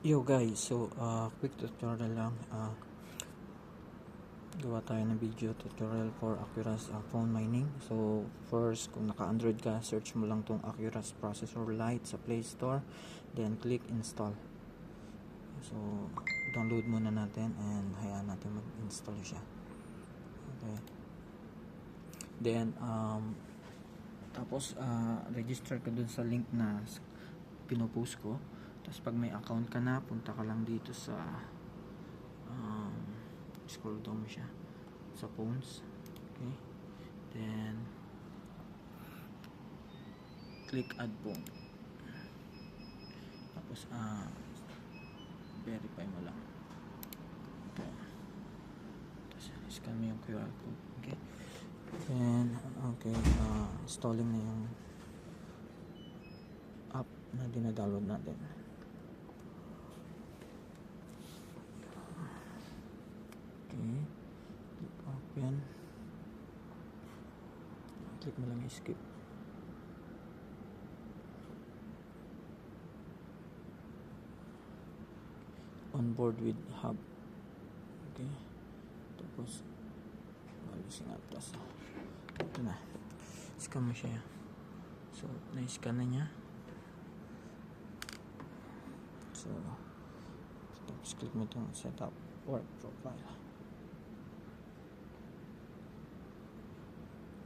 Yo guys, so quick tutorial lang. Gawa tayo ng video tutorial for Acuras phone mining. So first, kung naka-Android ka, search mo lang tong Acuras Processor Lite sa Play Store, then click install. So download muna natin and hayaan natin mag-install siya. Okay. Then tapos register ka dun sa link na pinopost ko. Tapos pag may account ka na, punta ka lang dito sa scroll down mo siya sa phones. Okay, then click add phone, tapos verify mo lang ito, tapos scan mo yung QR code. Okay, then installing na yung app na dinadownload natin. Okay, click open, click mo lang skip. On board with hub. Okay, tapos alising up, tapos ito na, scan mo siya. So na-scan na niya. So tapos click mo itong setup work profile,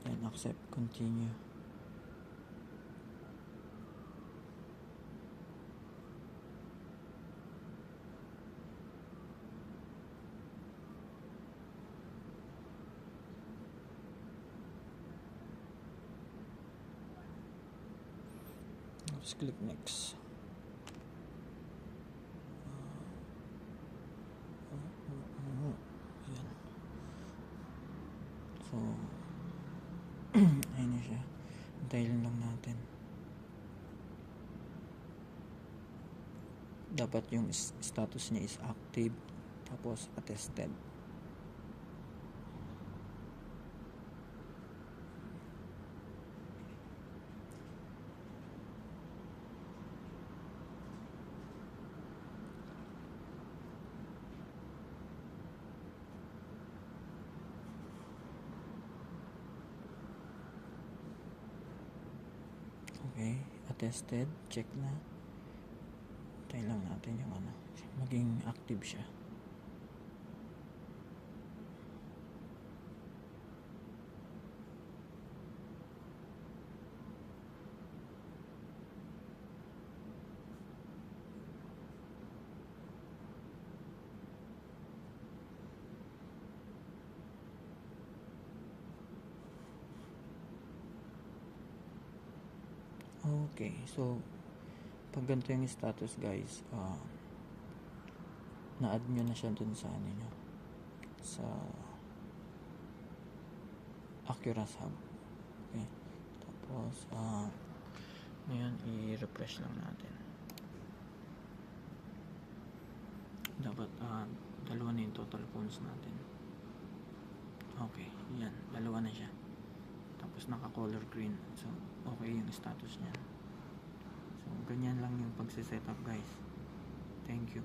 and accept, continue. Tapos click next. Ayan. So ayun na siya. Antayin lang natin. Dapat yung status niya is active, tapos attested. Okay, attested, check na. Tayo lang natin yung maging active siya. Okay, so pag ganito yung status guys, na-add nyo na siya dun sa nyo, sa Acuras Hub. Okay, tapos ngayon i-refresh lang natin. Dapat dalawa na yung total phones natin. Okay, yan, dalawa na siya. Tapos naka color green, so okay yung status niya. So ganyan lang yung pagse-setup guys. Thank you.